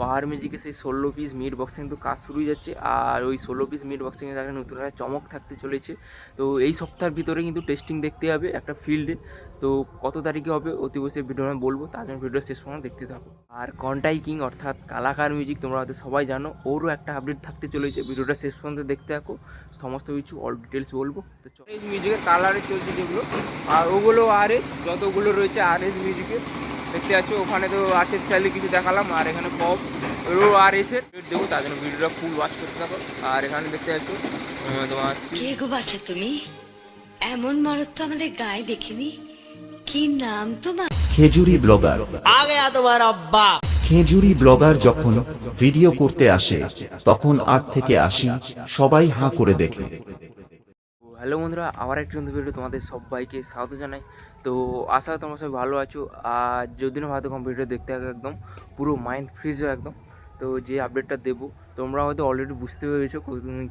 পাওয়ার মিউজিকে সেই 16 piece meet বক্সে কিন্তু কাজ শুরু হয়ে যাচ্ছে। আর ওই 16 পিস মিট বক্সিংয়ের একটা নতুন একটা চমক থাকতে চলেছে। তো এই সপ্তাহের ভিতরে কিন্তু টেস্টিং দেখতে হবে একটা ফিল্ডে। তো কত তারিখে হবে অতি অবশ্যই ভিডিও আমি বলবো, তার জন্য ভিডিও শেষ পর্যন্ত দেখতে থাকো। আর কন্টাই কিং অর্থাৎ কালাকার মিউজিক তোমরা হয়তো সবাই জানো, ওরও একটা আপডেট থাকতে চলেছে, ভিডিওটা শেষ পর্যন্ত দেখতে থাকো, সমস্ত কিছু অল ডিটেলস বলবো। তো এই মিউজিকের কালারে চলছে যেগুলো, আর ওগুলো আরএস যতগুলো রয়েছে আরএস মিউজিকের দেখতে পাচ্ছ। ওখানে তো আছে স্টাইলে কিছু দেখালাম, আর এখানে পপ রো আর এসের দেবো, তার জন্য ভিডিওটা ফুল ওয়াচ করতে থাকো। আর এখানে দেখতে পাচ্ছ তোমার কে গো বাছা তুমি, এমন মরদ তো আমাদের গায়ে দেখিনি। কি নাম তোমার? খেজুরি ব্লগার। आ गया तुम्हारा अब्बा। খেজুরি ব্লগার যখন ভিডিও করতে আসে তখন 8 থেকে 80 সবাই হাঁ করে দেখে। হ্যালো বন্ধুরা, আবার একটি নতুন ভিডিও তোমাদের সবাইকে স্বাগত জানাই। তো আশা করি তোমরা সবাই ভালো আছো। আর যদিও হয়তো কম ভিডিও দেখতে হবে একদম পুরো মাইন্ড ফ্রিজ হয়ে একদম। তো যে আপডেটটা দেবো তোমরা হয়তো অলরেডি বুঝতে পেরেছো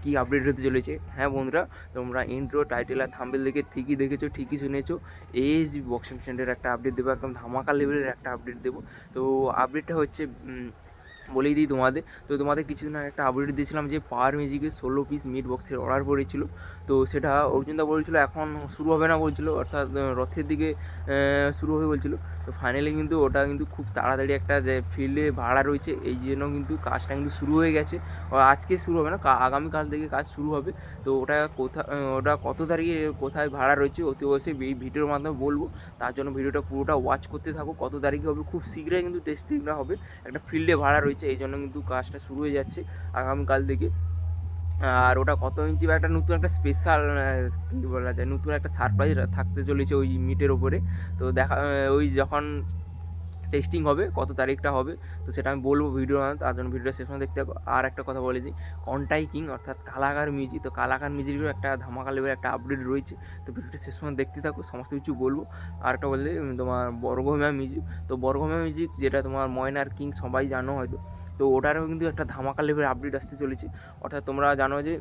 কী আপডেট হতে চলেছে। হ্যাঁ বন্ধুরা, তোমরা ইন্ট্রো টাইটেল আর থাম্বনেল দেখে ঠিকই দেখেছো, ঠিকই শুনেছো। এএসজি বক্সিং সেন্টারের একটা আপডেট দেবো, একদম ধামাকা লেভেলের একটা আপডেট দেবো। তো আপডেটটা হচ্ছে বলেই দিই তোমাদের। তো তোমাদের কিছুদিন আগে একটা আপডেট দিয়েছিলাম যে পাওয়ার মিউজিকের 16 পিস মিট বক্সের অর্ডার পড়েছিল। তো সেটা অর্জুনদা বলছিল এখন শুরু হবে না বলছিল, অর্থাৎ রথের দিকে শুরু হবে বলছিল। তো ফাইনালি কিন্তু ওটা কিন্তু খুব তাড়াতাড়ি একটা যে ফিল্ডে ভাড়া রয়েছে, এই জন্য কিন্তু কাজটা কিন্তু শুরু হয়ে গেছে। আজকে শুরু হবে না, আগামীকাল থেকে কাজ শুরু হবে। তো ওটা কত তারিখে কোথায় ভাড়া রয়েছে অতি অবশ্যই এই ভিডিওর মাধ্যমে বলবো, তার জন্য ভিডিওটা পুরোটা ওয়াচ করতে থাকো। কত তারিখে হবে খুব শীঘ্রই কিন্তু টেস্টিংটা হবে, একটা ফিল্ডে ভাড়া রয়েছে, এই জন্য কিন্তু কাজটা শুরু হয়ে যাচ্ছে আগামীকাল থেকে। আর ওটা কত ইঞ্চি বা একটা নতুন একটা স্পেশাল কী বলা যায়, নতুন একটা সারপ্রাইজ থাকতে চলেছে ওই মিটের ওপরে। তো দেখা ওই যখন টেস্টিং হবে কত তারিখটা হবে তো সেটা আমি বলবো ভিডিও, তার জন্য ভিডিওটা শেষ পর্যন্ত দেখতে হবে। আর একটা কথা বলে দিই, কন্টাই কিং অর্থাৎ কালাকার মিউজিক, তো কালাকার মিউজিকেরও একটা ধামাকা লেভেলের একটা আপডেট রয়েছে। তো ভিডিওটা শেষ পর্যন্ত দেখতে থাকো, সমস্ত কিছু বলবো। আর একটা বললে তোমার বর্গভীমা মিউজিক, তো বর্গভীমা মিউজিক যেটা তোমার ময়নার কিং সবাই জানো হয়তো, তো ওটারও কিন্তু একটা ধামাকা লেভেলের আপডেট আসতে চলেছে। অর্থাৎ তোমরা জানো যে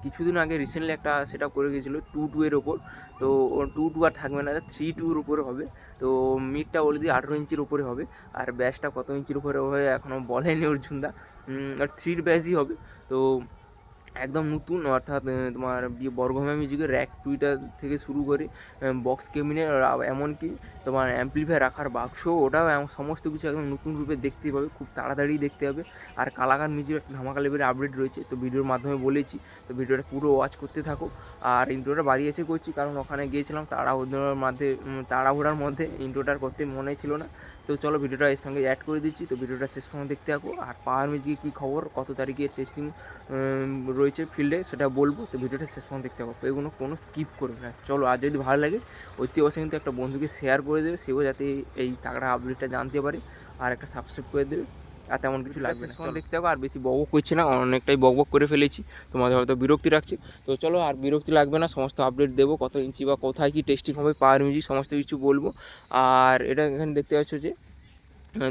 কিছুদিন আগে রিসেন্টলি একটা সেট আপ করে গিয়েছিলো 2-2 এর ওপর। তো 2-2 আর থাকবে না, 3-2 উপরে হবে। তো মিটটা বলে দিই 18 ইঞ্চির উপরে হবে। আর ব্যাসটা কত ইঞ্চির উপরে হবে এখনও বলেনি অর্জুনদা, আর 3 ব্যাসই হবে। তো একদম নতুন, অর্থাৎ তোমার বর্গভীমা মিউজিকের র্যাক টুইটার থেকে শুরু করে বক্স কেবিনেট, এমনকি তোমার অ্যাম্পলিফায়ার রাখার বাক্স, ওটাও সমস্ত কিছু একদম নতুন রূপে দেখতে পাবে, খুব তাড়াতাড়ি দেখতে হবে। আর কালাকার মিউজিকের একটা ধামাকা লেভেলের আপডেট রয়েছে, তো ভিডিওর মাধ্যমে বলেছি। তো ভিডিওটা পুরো ওয়াচ করতে থাকো। আর ইন্ট্রোটা বাড়ি এসে করছি, কারণ ওখানে গিয়েছিলাম তাড়াহুড়ার মধ্যে ইন্ট্রোটার করতে মনে ছিল না। তো চলো ভিডিওটা এর সঙ্গে অ্যাড করে দিচ্ছি, তো ভিডিওটা শেষ পর্যন্ত দেখতে থাকো। আর পাওয়ার মিউজিকে কী খবর, কত তারিখে টেস্টিং রয়েছে ফিল্ডে সেটা বলবো, তো ভিডিওটা শেষ পর্যন্ত দেখতে পাবো। তো এগুলো কোনো স্কিপ করবে না। চলো, আর যদি ভালো লাগে অতি অবশ্যই কিন্তু একটা বন্ধুকে শেয়ার করে দেবে, সেও যাতে এই টাকাটা আপডেটটা জানতে পারে। আর একটা সাবস্ক্রাইব করে দেবে, আর তেমন কিছু লাগবে না। দেখতে থাকো। আর বেশি বকবক করছি না, অনেকটাই বকবক করে ফেলেছি, তোমাদের হয়তো বিরক্তি রাখছে। তো চলো, আর বিরক্তি লাগবে না, সমস্ত আপডেট দেবো, কত ইঞ্চি বা কোথায় কী টেস্টিং হবে পাওয়ার মিউজিক সমস্ত কিছু বলবো। আর এটা এখানে দেখতে পাচ্ছ যে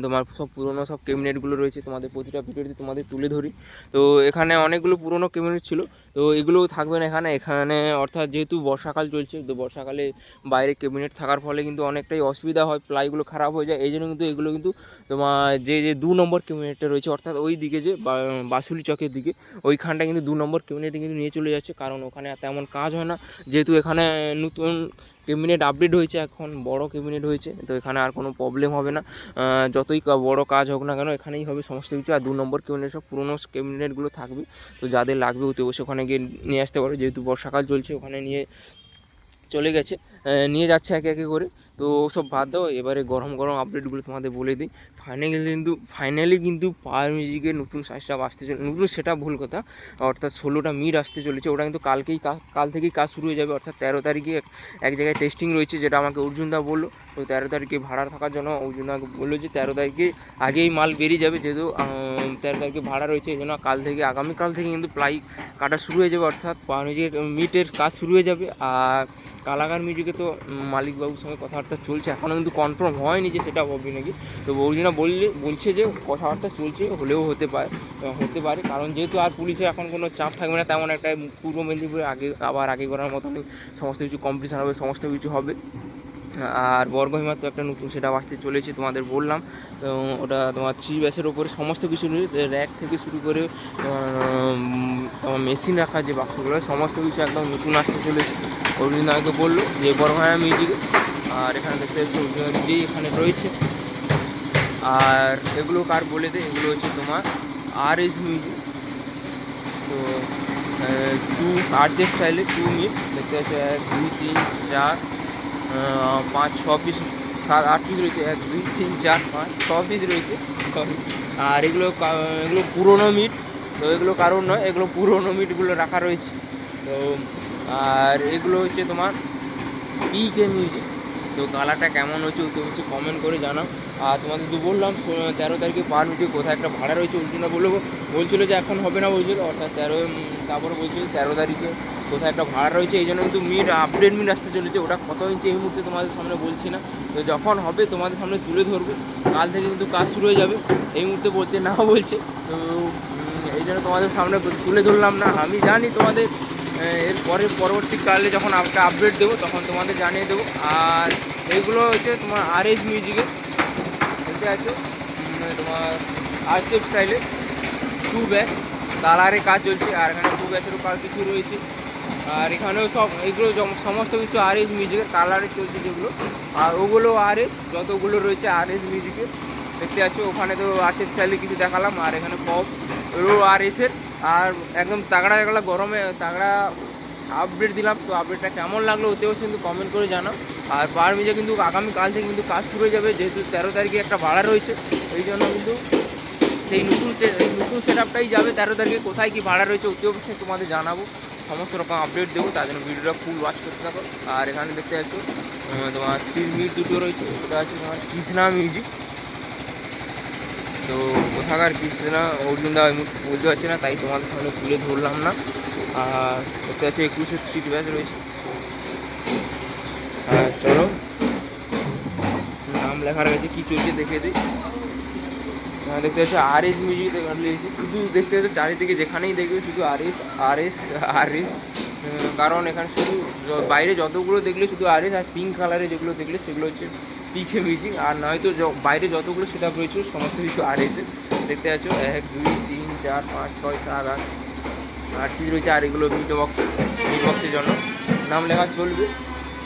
তোমার সব পুরোনো সব ক্যাবিনেটগুলো রয়েছে, তোমাদের প্রতিটা ভিডিওতে তোমাদের তুলে ধরি। তো এখানে অনেকগুলো পুরোনো ক্যাবিনেট ছিল, তো এগুলোও থাকবে না এখানে অর্থাৎ যেহেতু বর্ষাকাল চলছে, তো বর্ষাকালে বাইরে ক্যাবিনেট থাকার ফলে কিন্তু অনেকটাই অসুবিধা হয়, প্লাইগুলো খারাপ হয়ে যায়। এই জন্য কিন্তু এগুলো কিন্তু তোমার যে 2 নম্বর ক্যাবিনেটটা রয়েছে, অর্থাৎ ওই দিকে যে বাসুলি চকের দিকে, ওইখানটা কিন্তু 2 নম্বর ক্যাবিনেটে কিন্তু নিয়ে চলে যাচ্ছে, কারণ ওখানে তেমন কাজ হয় না। যেহেতু এখানে নতুন ক্যাবিনেট আপডেট হয়েছে, এখন বড় ক্যাবিনেট হয়েছে, তো এখানে আর কোনো প্রবলেম হবে না। যতই বড় কাজ হোক না কেন এখানেই হবে সমস্ত কিছু। আর 2 নম্বর ক্যাবিনেট সব পুরোনো ক্যাবিনেটগুলো থাকবে, তো যাদের লাগবে অতি অবশ্যই ওখানে গিয়ে নিয়ে আসতে পারো। যেহেতু বর্ষাকাল চলছে, ওখানে নিয়ে যাচ্ছে একে একে করে। তো সব বাদ দাও, এবারে গরম গরম আপডেটগুলো তোমাদের বলে দিই। ফাইনালি কিন্তু পাওয়ার মিউজিকের নতুন সাইজটা আসতে চলে, নতুন সেটা ভুল কথা, অর্থাৎ 16টা মিট আসতে চলেছে। ওটা কিন্তু কাল থেকেই কাজ শুরু হয়ে যাবে, অর্থাৎ 13 তারিখে এক জায়গায় টেস্টিং রয়েছে, যেটা আমাকে অর্জুনদা বললো। তো 13 তারিখে ভাড়া থাকার জন্য অর্জুনদা বললো যে 13 তারিখে আগেই মাল বেরিয়ে যাবে, যেহেতু 13 তারিখে ভাড়া রয়েছে, এই জন্য আগামীকাল থেকে কিন্তু প্লাই কাটা শুরু হয়ে যাবে, অর্থাৎ পাওয়ার মিউজিকের মিটের কাজ শুরু হয়ে যাবে। আর কালাকার মিউজিকে তো মালিকবাবুর সঙ্গে কথাবার্তা চলছে, এখনও কিন্তু কনফার্ম হয়নি যে সেটা হবে নাকি। তো বৌদিনা বলছে যে কথাবার্তা চলছে, হলেও হতে পারে, কারণ যেহেতু আর পুলিশের এখন কোনো চাপ থাকবে না তেমন একটা। পূর্ব মেদিনীপুরে আগে করার মতন সমস্ত কিছু কম্পিটিশান হবে, সমস্ত কিছু হবে। আর বর্গহিমার তো একটা নতুন সেটা আসতে চলেছে তোমাদের বললাম। তো ওটা তোমার 3 ব্যাসের ওপরে সমস্ত কিছু র্যাক থেকে শুরু করে তোমার মেশিন রাখা যে বাক্সগুলো সমস্ত কিছু একদম নতুন আসতে চলেছে। অরবিন্দ আমাকে বললো যে বর্গহিমা মিউজিকে। আর এখানে দেখতে পাচ্ছি অরবিন্দ নিজেই এখানে রয়েছে। আর এগুলো কার বলে দেয়, এগুলো হচ্ছে তোমার RS মিউজিক। তো 2 RCF স্টাইলে 2 মিট দেখতে পাচ্ছি 1 2 3 4 5 6 পিস 7 8 পিস রয়েছে, 1 2 3 4 5 6 পিস রয়েছে। আর এগুলো এগুলো পুরোনো মিট, তো এগুলো কারণ নয়, এগুলো পুরোনো মিটগুলো রাখা রয়েছে। তো আর এগুলো হচ্ছে তোমার PK মিউজিক। তো কালারটা কেমন হচ্ছে অতি অবশ্যই কমেন্ট করে জানাও। আর তোমাদের তো বললাম 13 তারিখে পার মিটে কোথায় একটা ভাড়া রয়েছে, ওই জন্য বলছিলো যে এখন হবে না বলছিল, অর্থাৎ তারপরে বলছিল 13 তারিখে কোথায় একটা ভাড়া রয়েছে। এই জন্য কিন্তু মিট আপডেট মিট আসতে চলেছে। ওটা কত ইঞ্চি এই মুহূর্তে তোমাদের সামনে বলছি না, তো যখন হবে তোমাদের সামনে তুলে ধরবো। কাল থেকে কিন্তু কাজ শুরু হয়ে যাবে, এই মুহূর্তে বলতে না বলছে। তো এই জন্য তোমাদের সামনে তুলে ধরলাম না। আমি জানি তোমাদের এর পরবর্তীকালে যখন একটা আপডেট দেবো তখন তোমাদের জানিয়ে দেবো। আর এইগুলো হচ্ছে তোমার RS মিউজিকে দেখতে আছে তোমার RCF স্টাইলে 2 ব্যাস কালারে কাজ চলছে। আর এখানে 2 ব্যাসেরও কাজ কিছু রয়েছে। আর এখানেও সব এগুলো সমস্ত কিছু RS মিউজিকের কালারে চলছে যেগুলো। আর ওগুলো RS যতগুলো রয়েছে RS মিউজিকের দেখতে পাচ্ছ। ওখানে তো RCF স্টাইলে কিছু দেখালাম। আর এখানে পপ ওগুলো RS-এর। আর একদম তাগড়া গরমে তাগড়া আপডেট দিলাম। তো আপডেটটা কেমন লাগলো ওতেও কিন্তু কমেন্ট করে জানাও। আর পার মিজে কিন্তু আগামীকাল থেকে কিন্তু কাজ শুরু হয়ে যাবে, যেহেতু 13 তারিখে একটা ভাড়া রয়েছে। এই জন্য কিন্তু সেই নতুন সেট আপটাই যাবে 13 তারিখে। কোথায় কী ভাড়া রয়েছে অতি অবশ্যই তোমাদের জানাবো, সমস্ত রকম আপডেট দেবো। তার জন্য ভিডিওটা ফুল ওয়াচ করতে থাকো। আর এখানে দেখতে পাচ্ছ তোমার 3 মিট দুটো রয়েছে, ওটা আছে তোমার কৃষ্ণা মিউজিক। তো কোথাকার কৃষ্ণা অর্জুন দা বলতে পারছি না, তাই তোমাদের সামনে তুলে ধরলাম না। আর দেখতে পাচ্ছি 21 সিট ব্যাচ রয়েছে। হ্যাঁ চলো নাম লেখা রয়েছে, কী চলছে দেখে দিই। দেখতে পাচ্ছি RS মিউজিক লিখেছি, শুধু দেখতে পাচ্ছি চারিদিকে যেখানেই দেখবে শুধু RS RS RS। কারণ এখানে শুধু বাইরে যতগুলো দেখলে শুধু RS, আর পিঙ্ক কালারে যেগুলো দেখলে সেগুলো হচ্ছে PK মিউজিক। আর নয়তো বাইরে যতগুলো সেট আপ রয়েছে সমস্ত কিছু RS দেখতে পাচ্ছ 1 2 3 4 5 6 7 8 পিস রয়েছে। আর এগুলো মিট বক্সের জন্য নাম লেখা চলবে।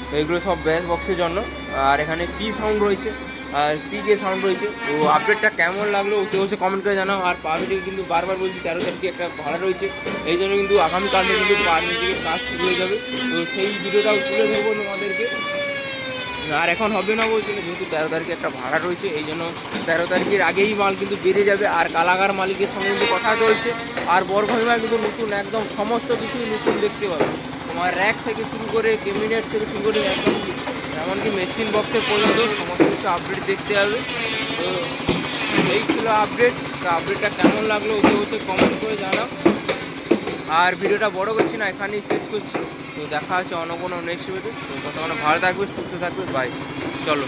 তো এগুলো সব ব্যাস বক্সের জন্য। আর এখানে P সাউন্ড রয়েছে আর PK সাউন্ড রয়েছে। তো আপডেটটা কেমন লাগলো অতি অবশ্যই কমেন্ট করে জানাও। আর পার মিউজিকে কিন্তু বারবার বলছি 13 তারিখে একটা ভাড়া রয়েছে, এই জন্য কিন্তু আগামীকাল থেকে কিন্তু পার মিউজিকের কাজ শুরু হয়ে যাবে। তো সেই ভিডিওটাও তুলে ধরবো তোমাদেরকে। আর এখন হবে না বলছিল, যেহেতু 13 তারিখে একটা ভাড়া রয়েছে, এই জন্য 13 তারিখের আগেই মাল কিন্তু বেড়ে যাবে। আর কালাগার মালিকের সঙ্গে কিন্তু কথা চলছে। আর বর্গহিমা কিন্তু নতুন একদম সমস্ত কিছুই নতুন দেখতে পাবে। তোমার র্যাক থেকে শুরু করে ক্যাবিনেট থেকে শুরু করে একদম এমনকি মেশিন বক্সের পর্যন্ত সমস্ত কিছু আপডেট দেখতে হবে। তো এই ছিল আপডেট। তো আপডেটটা কেমন লাগলো ওকে অবশ্যই কমেন্ট করে জানাও। আর ভিডিওটা বড় করছি না, এখানেই শেষ করছি। তো দেখা হচ্ছে অন্য কোনো নেক্সট ভিডিও। তো ততক্ষণ ভালো থাকবে, সুস্থ থাকবে, বাই। চলো।